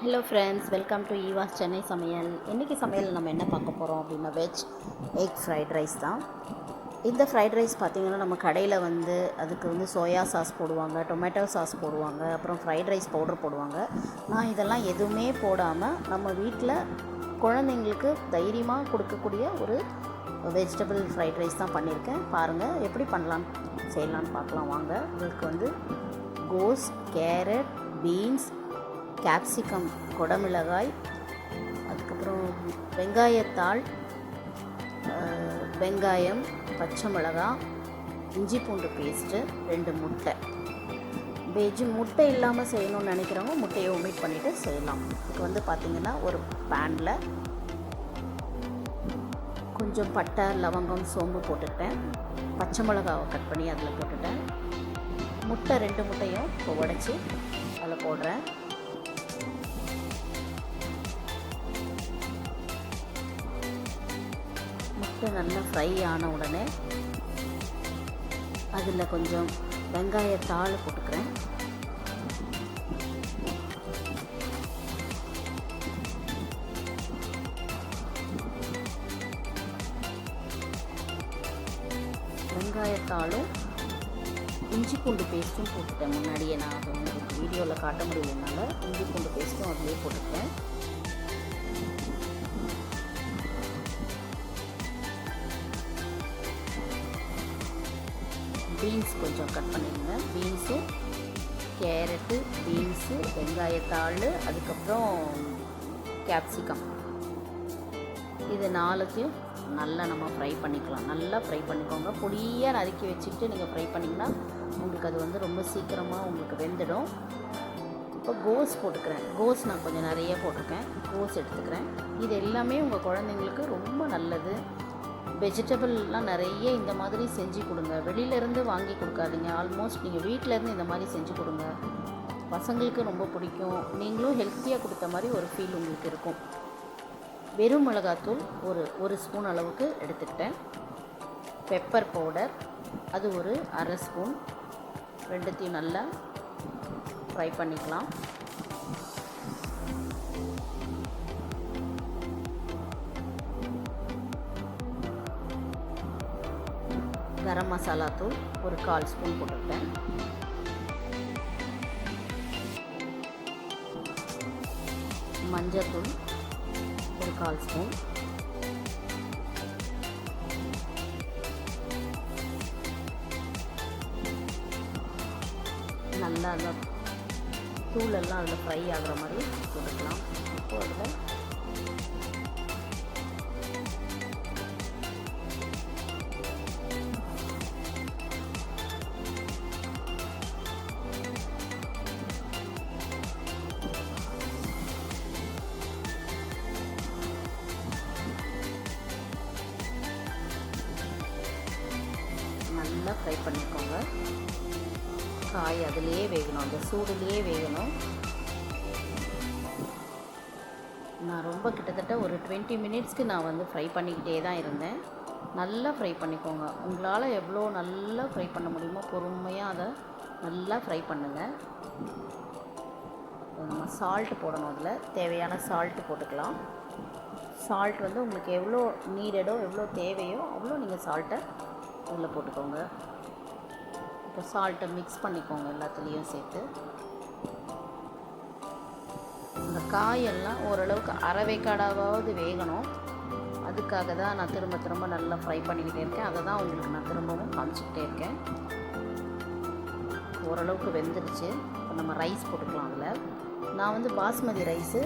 Hello friends, welcome to Eva's Chennai சமையல். இன்றைக்கி சமையல் நம்ம என்ன பார்க்க போகிறோம் அப்படின்னா வெஜ் எக் ஃப்ரைட் ரைஸ் தான். இந்த ஃப்ரைட் ரைஸ் பார்த்திங்கன்னா நம்ம கடையில் அதுக்கு சோயா சாஸ் போடுவாங்க, டொமேட்டோ சாஸ் போடுவாங்க, அப்புறம் ஃப்ரைட் ரைஸ் பவுடர் போடுவாங்க. நான் இதெல்லாம் எதுவுமே போடாமல் நம்ம வீட்டில் குழந்தைங்களுக்கு தைரியமாக கொடுக்கக்கூடிய ஒரு வெஜிடபிள் ஃப்ரைட் ரைஸ் தான் பண்ணியிருக்கேன். பாருங்கள் எப்படி செய்யலான்னு பார்க்கலாம் வாங்க. இதுக்கு கோஸ், கேரட், பீன்ஸ், கேப்சிகம், குடமிளகாய், அதுக்கப்புறம் வெங்காயத்தாள், வெங்காயம், பச்சை மிளகாய், இஞ்சி பூண்டு பேஸ்ட்டு, 2 முட்டை. முட்டை இல்லாமல் செய்யணும்னு நினைக்கிறவங்க முட்டையை ஒமிட் பண்ணிவிட்டு செய்யலாம். இதுக்கு பார்த்திங்கன்னா ஒரு பேனில் கொஞ்சம் பட்டை, லவங்கம், சோம்பு போட்டுக்கிட்டேன். பச்சை மிளகாவை கட் பண்ணி அதில் போட்டுட்டேன். முட்டை 2 முட்டையும் இப்போ உடைச்சி அதில் போடுறேன். முட்டை நல்லா ஃப்ரை ஆன உடனே அதில் கொஞ்சம் வெங்காயத்தாள் போட்டுக்கிறேன். வெங்காயத்தாளும் இஞ்சி பூண்டு பேஸ்ட்டும் போட்டுட்டேன். முன்னாடியே நான் உங்களுக்கு வீடியோவில் காட்ட முடியலனால இஞ்சி பூண்டு பேஸ்ட்டும் அதிலே போட்டுட்டேன். பீன்ஸ் கொஞ்சம் கட் பண்ணிடுங்க. பீன்ஸும், கேரட்டு, பீன்ஸு, வெங்காயத்தாள், அதுக்கப்புறம் கேப்சிகம், இது 4த்தையும் நல்லா நம்ம ஃப்ரை பண்ணிக்கலாம். நல்லா ஃப்ரை பண்ணிக்கோங்க. பொடியாக நறுக்கி வச்சுக்கிட்டு நீங்கள் ஃப்ரை பண்ணிங்கன்னா உங்களுக்கு அது ரொம்ப சீக்கிரமாக உங்களுக்கு வெந்துடும். இப்போ கோஸ் போட்டுக்கிறேன். கோஸ் நான் கொஞ்சம் நிறைய போட்டிருக்கேன். கோஸ் எடுத்துக்கிறேன். இது எல்லாமே உங்கள் குழந்தைங்களுக்கு ரொம்ப நல்லது. வெஜிடபிள்லாம் நிறைய இந்த மாதிரி செஞ்சு கொடுங்க. வெளியிலேருந்து வாங்கி கொடுக்காதீங்க. ஆல்மோஸ்ட் நீங்கள் வீட்டிலேருந்து இந்த மாதிரி செஞ்சு கொடுங்க. பசங்களுக்கு ரொம்ப பிடிக்கும். நீங்களும் ஹெல்த்தியாக கொடுத்த மாதிரி ஒரு ஃபீல் உங்களுக்கு இருக்கும். வெறும் மிளகாத்தூள் ஒரு ஸ்பூன் அளவுக்கு எடுத்துக்கிட்டேன். பெப்பர் பவுடர் அது ஒரு 1/2 ஸ்பூன். 2த்தையும் நல்லா ஃப்ரை பண்ணிக்கலாம். கரம் மசாலா தூள் ஒரு 1/4 ஸ்பூன் போட்டுக்கிட்டேன். மஞ்சத்தூள் ஒரு 1/4 ஸ்பூன். நல்லா அந்த தூளெல்லாம் அதில் ஃப்ரை ஆகிற மாதிரி போட்டுக்கலாம். இப்போ அதில் நல்லா ஃப்ரை பண்ணிக்கோங்க. காய் அதிலே வேகணும், அந்த சூடுலேயே வேகணும். நான் ரொம்ப கிட்டத்தட்ட ஒரு 20 மினிட்ஸ்க்கு நான் ஃப்ரை பண்ணிக்கிட்டே தான் இருந்தேன். நல்லா ஃப்ரை பண்ணிக்கோங்க. உங்களால் எவ்வளோ நல்லா ஃப்ரை பண்ண முடியுமோ பொறுமையாக அதை நல்லா ஃப்ரை பண்ணுங்கள். நம்ம சால்ட் போடணும். அதில் தேவையான சால்ட்டு போட்டுக்கலாம். சால்ட் உங்களுக்கு எவ்வளோ நீடடோ, எவ்வளோ தேவையோ அவ்வளோ நீங்கள் சால்ட்டை அதில் போட்டுக்கோங்க. இப்போ சால்ட்டை மிக்ஸ் பண்ணிக்கோங்க எல்லாத்துலேயும் சேர்த்து. இந்த காயெல்லாம் ஓரளவுக்கு அரைவேக்காடாவது வேகணும். அதுக்காக தான் நான் திரும்ப திரும்ப நல்லா ஃப்ரை பண்ணிக்கிட்டே இருக்கேன். அதை தான் உங்களுக்கு நான் திரும்பவும் காமிச்சிக்கிட்டே இருக்கேன். ஓரளவுக்கு வெந்துருச்சு. இப்போ நம்ம ரைஸ் போட்டுக்கலாம். அதில் நான் பாஸ்மதி ரைஸு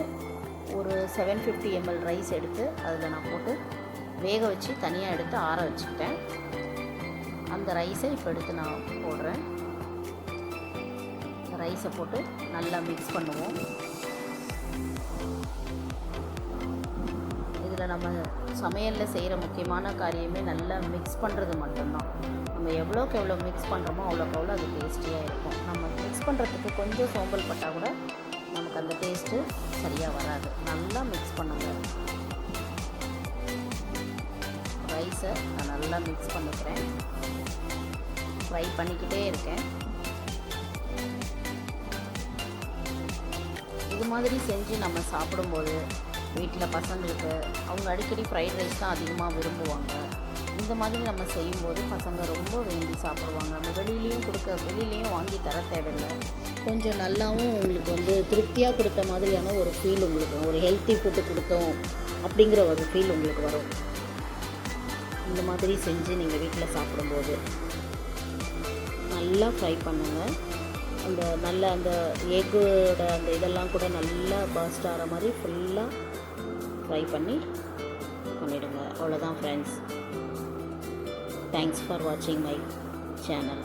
ஒரு 750 ml ரைஸ் எடுத்து அதில் நான் போட்டு வேக வச்சு தனியாக எடுத்து ஆற வச்சுக்கிட்டேன். அந்த ரைஸை இப்போ எடுத்து நான் போடுறேன். ரைஸை போட்டு நல்லா மிக்ஸ் பண்ணுவோம். இதில் நம்ம சமையலில் செய்கிற முக்கியமான காரியமே நல்லா மிக்ஸ் பண்ணுறது மட்டும்தான். நம்ம எவ்வளோக்கு எவ்வளோ மிக்ஸ் பண்ணுறோமோ அவ்வளோக்கு அவ்வளோ அது டேஸ்டியாக இருக்கும். நம்ம மிக்ஸ் பண்ணுறதுக்கு கொஞ்சம் சோம்பல் பட்டால் கூட நமக்கு அந்த டேஸ்ட்டு சரியாக வராது. நல்லா மிக்ஸ் பண்ணுங்கள். ரைஸை நான் நல்லா மிக்ஸ் பண்ணிக்கிறேன். ஃப்ரை பண்ணிக்கிட்டே இருக்கேன். இது மாதிரி செஞ்சு நம்ம சாப்பிடும்போது வீட்டில் பசங்களுக்கு அவங்க அடிக்கடி ஃப்ரைட் ரைஸ் தான் அதிகமாக விரும்புவாங்க. இந்த மாதிரி நம்ம செய்யும்போது பசங்க ரொம்ப விரும்பி சாப்பிடுவாங்க. நம்ம வெளியிலையும் வாங்கி தர தேவையில்லை. கொஞ்சம் நல்லாவும் உங்களுக்கு வந்து திருப்தியாக கொடுத்த மாதிரியான ஒரு ஃபீல் உங்களுக்கு, ஒரு ஹெல்த்தி ஃபுட்டு கொடுத்தோம் அப்படிங்கிற ஒரு ஃபீல் உங்களுக்கு வரும். இந்த மாதிரி செஞ்சு நீங்கள் வீட்டில் சாப்பிடும்போது நல்லா ஃப்ரை பண்ணுங்கள். அந்த எக்கோட அந்த இதெல்லாம் கூட நல்லா பர்ஸ்ட் ஆகிற மாதிரி ஃபுல்லாக ஃப்ரை பண்ணிவிடுங்க. அவ்வளோதான் ஃப்ரெண்ட்ஸ். தேங்க்ஸ் ஃபார் வாட்சிங் மை சேனல்.